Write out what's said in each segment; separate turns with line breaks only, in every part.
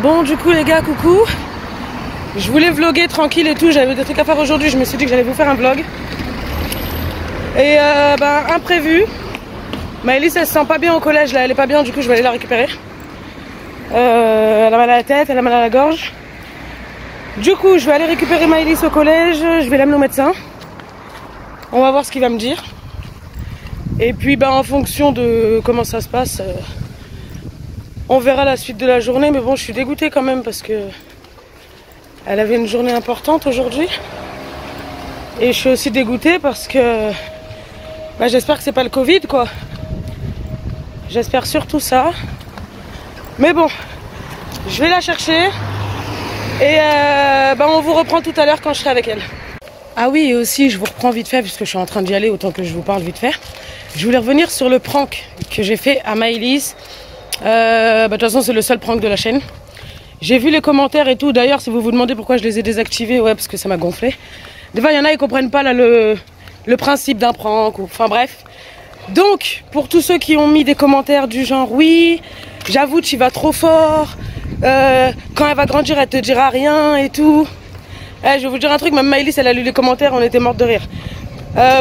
Bon du coup les gars, coucou. Je voulais vlogger tranquille et tout, j'avais des trucs à faire aujourd'hui, je me suis dit que j'allais vous faire un vlog. Et imprévu. Maëlys elle se sent pas bien au collège là, elle est pas bien, du coup je vais aller la récupérer. Elle a mal à la tête, elle a mal à la gorge. Du coup je vais aller récupérer Maëlys au collège, je vais l'amener au médecin. On va voir ce qu'il va me dire. Et puis en fonction de comment ça se passe, on verra la suite de la journée. Mais bon, je suis dégoûtée quand même parce que elle avait une journée importante aujourd'hui. Et je suis aussi dégoûtée parce que j'espère que c'est pas le Covid quoi. J'espère surtout ça. Mais bon, je vais la chercher. Et on vous reprend tout à l'heure quand je serai avec elle. Ah oui, et aussi je vous reprends vite fait puisque je suis en train d'y aller autant que je vous parle vite fait. Je voulais revenir sur le prank que j'ai fait à Maëlys. De toute façon c'est le seul prank de la chaîne. J'ai vu les commentaires et tout. D'ailleurs si vous vous demandez pourquoi je les ai désactivés, ouais parce que ça m'a gonflé. Des fois il y en a ils comprennent pas là, le principe d'un prank. Enfin bref. Donc pour tous ceux qui ont mis des commentaires du genre oui, j'avoue tu vas trop fort. Quand elle va grandir elle te dira rien et tout. Je vais vous dire un truc, même Maëlys elle a lu les commentaires, on était morte de rire.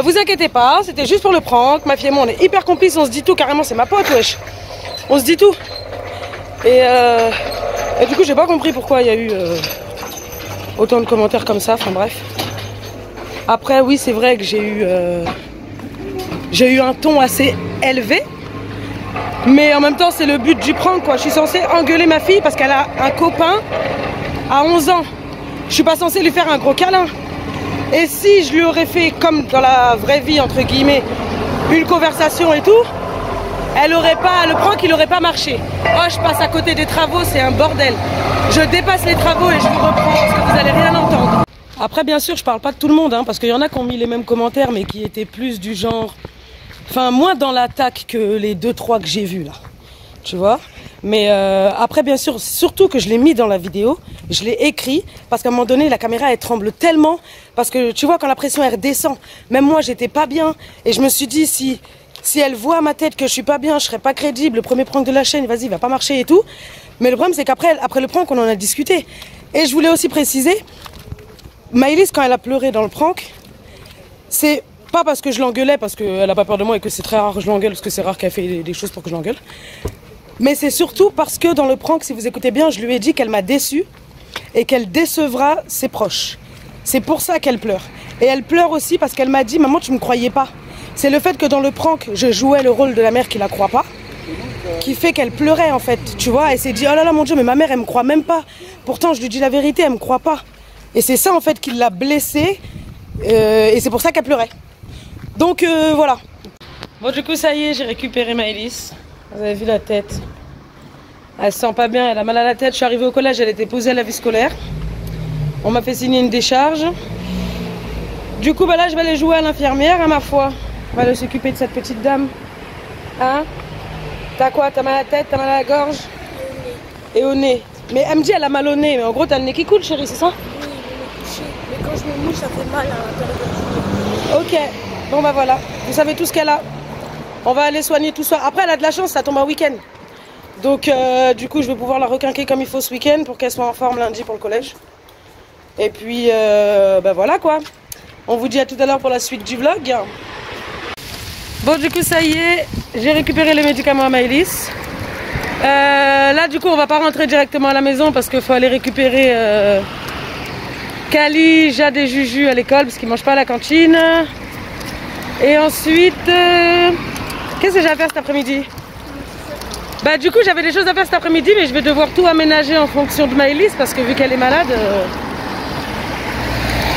Vous inquiétez pas, c'était juste pour le prank. Ma fille et moi on est hyper complices, on se dit tout, carrément c'est ma pote wesh. On se dit tout. Et du coup j'ai pas compris pourquoi il y a eu autant de commentaires comme ça, enfin bref. Après oui c'est vrai que j'ai eu un ton assez élevé. Mais en même temps c'est le but du prank quoi. Je suis censée engueuler ma fille parce qu'elle a un copain à 11 ans. Je suis pas censée lui faire un gros câlin. Et si je lui aurais fait comme dans la vraie vie entre guillemets une conversation et tout, le prank il aurait pas marché. Oh je passe à côté des travaux, c'est un bordel. Je dépasse les travaux et je vous reprends parce que vous allez rien entendre. Après bien sûr je parle pas de tout le monde parce qu'il y en a qui ont mis les mêmes commentaires mais qui étaient plus du genre, enfin moins dans l'attaque que les 2-3 que j'ai vus là. Tu vois. Mais après bien sûr, surtout que je l'ai mis dans la vidéo, je l'ai écrit parce qu'à un moment donné la caméra elle tremble tellement parce que tu vois quand la pression elle redescend, même moi j'étais pas bien et je me suis dit si elle voit ma tête que je suis pas bien, je serai pas crédible, le premier prank de la chaîne, vas-y il va pas marcher et tout. Mais le problème c'est qu'après le prank on en a discuté et je voulais aussi préciser, Maëlys quand elle a pleuré dans le prank, c'est pas parce que je l'engueulais parce qu'elle a pas peur de moi et que c'est très rare que je l'engueule parce que c'est rare qu'elle fait des choses pour que je l'engueule. Mais c'est surtout parce que dans le prank, si vous écoutez bien, je lui ai dit qu'elle m'a déçue et qu'elle décevra ses proches. C'est pour ça qu'elle pleure. Et elle pleure aussi parce qu'elle m'a dit « Maman, tu me croyais pas ». C'est le fait que dans le prank, je jouais le rôle de la mère qui la croit pas, qui fait qu'elle pleurait en fait, tu vois. Elle s'est dit « Oh là là, mon Dieu, mais ma mère, elle me croit même pas. Pourtant, je lui dis la vérité, elle me croit pas ». Et c'est ça en fait qui l'a blessée et c'est pour ça qu'elle pleurait. Donc voilà. Bon du coup, ça y est, j'ai récupéré Maëlys. Vous avez vu la tête. Elle se sent pas bien, elle a mal à la tête. Je suis arrivée au collège, elle était posée à la vie scolaire. On m'a fait signer une décharge. Du coup, là, je vais aller jouer à l'infirmière, à ma foi. On va aller s'occuper de cette petite dame. Hein? T'as quoi? T'as mal à la tête? T'as mal à la gorge? Et au nez. Mais elle me dit elle a mal au nez. Mais en gros, t'as le nez qui coule, chérie, c'est ça?
Oui, mais quand je me mouche, ça fait mal à l'intérieur.
Ok. Bon, voilà. Vous savez tout ce qu'elle a. On va aller soigner tout ça. Après, elle a de la chance, ça tombe un week-end. Donc, du coup, je vais pouvoir la requinquer comme il faut ce week-end pour qu'elle soit en forme lundi pour le collège. Et puis, voilà quoi. On vous dit à tout à l'heure pour la suite du vlog. Bon, du coup, ça y est, j'ai récupéré les médicaments à Maëlys. Là, du coup, on va pas rentrer directement à la maison parce qu'il faut aller récupérer Kali, Jade et Juju à l'école parce qu'ils mangent pas à la cantine. Et ensuite, qu'est-ce que j'ai à faire cet après-midi? Du coup j'avais des choses à faire cet après-midi mais je vais devoir tout aménager en fonction de Maëlys parce que vu qu'elle est malade,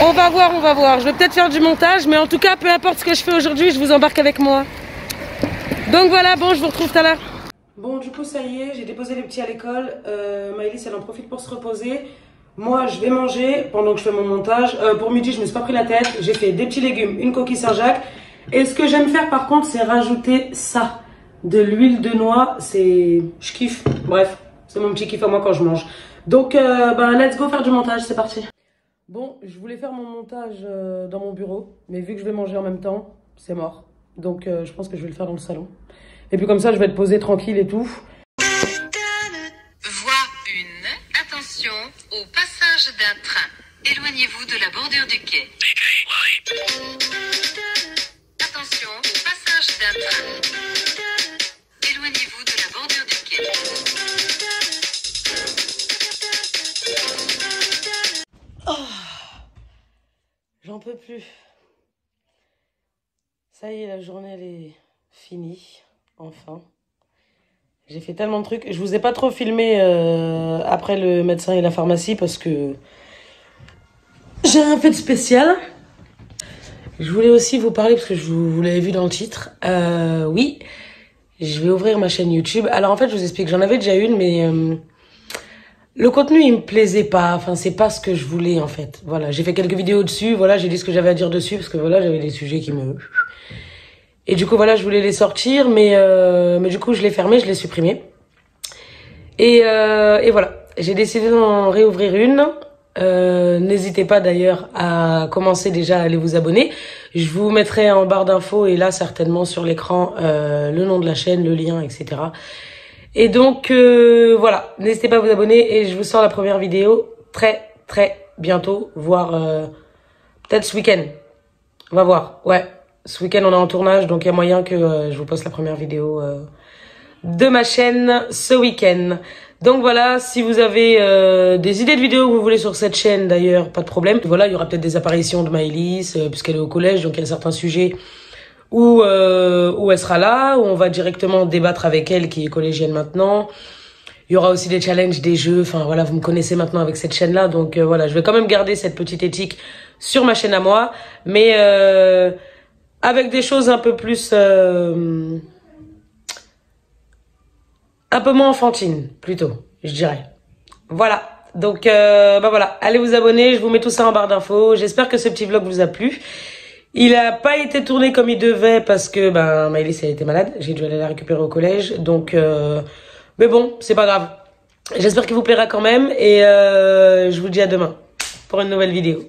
on va voir. Je vais peut-être faire du montage mais en tout cas peu importe ce que je fais aujourd'hui, je vous embarque avec moi. Donc voilà, bon je vous retrouve tout à l'heure. Bon du coup ça y est, j'ai déposé les petits à l'école, Maëlys elle en profite pour se reposer. Moi je vais manger pendant que je fais mon montage. Pour midi je me suis pas pris la tête, j'ai fait des petits légumes, une coquille Saint-Jacques. Et ce que j'aime faire par contre c'est rajouter ça. De l'huile de noix, je kiffe. Bref, c'est mon petit kiff à moi quand je mange. Donc, let's go faire du montage, c'est parti. Bon, je voulais faire mon montage dans mon bureau, mais vu que je vais manger en même temps, c'est mort. Donc, je pense que je vais le faire dans le salon. Et puis comme ça, je vais être posée tranquille et tout.
Voix 1, Attention au passage d'un train. Éloignez-vous de la bordure du quai. Attention au passage d'un train. Éloignez-vous de la bordure du quai.
J'en peux plus. Ça y est, la journée elle est finie. Enfin. J'ai fait tellement de trucs. Je vous ai pas trop filmé après le médecin et la pharmacie parce que j'ai rien fait de spécial. Je voulais aussi vous parler parce que vous l'avez vu dans le titre. Oui, je vais ouvrir ma chaîne YouTube. Alors en fait, je vous explique. J'en avais déjà une, mais le contenu il me plaisait pas. Enfin, c'est pas ce que je voulais en fait. Voilà, j'ai fait quelques vidéos dessus. Voilà, j'ai dit ce que j'avais à dire dessus parce que voilà, j'avais des sujets qui me... Et du coup, voilà, je voulais les sortir, mais du coup, je l'ai fermé, je l'ai supprimé. Et voilà, j'ai décidé d'en réouvrir une. N'hésitez pas d'ailleurs à commencer déjà à aller vous abonner. Je vous mettrai en barre d'infos et là, certainement sur l'écran, le nom de la chaîne, le lien, etc. Et donc, voilà, n'hésitez pas à vous abonner et je vous sors la première vidéo très, très bientôt, voire peut-être ce week-end. On va voir, ouais. Ce week-end, on est en tournage, donc il y a moyen que je vous poste la première vidéo de ma chaîne ce week-end. Donc voilà, si vous avez des idées de vidéos que vous voulez sur cette chaîne, d'ailleurs, pas de problème. Voilà, il y aura peut-être des apparitions de Maëlys, puisqu'elle est au collège, donc il y a certains sujets où elle sera là, où on va directement débattre avec elle, qui est collégienne maintenant. Il y aura aussi des challenges, des jeux, enfin voilà, vous me connaissez maintenant avec cette chaîne-là, donc voilà, je vais quand même garder cette petite éthique sur ma chaîne à moi, mais... avec des choses un peu plus... un peu moins enfantines, plutôt, je dirais. Voilà. Donc, bah voilà. Allez vous abonner. Je vous mets tout ça en barre d'infos. J'espère que ce petit vlog vous a plu. Il a pas été tourné comme il devait parce que, ben, Maëlys, elle était malade. J'ai dû aller la récupérer au collège. Donc, mais bon, c'est pas grave. J'espère qu'il vous plaira quand même. Et je vous dis à demain pour une nouvelle vidéo.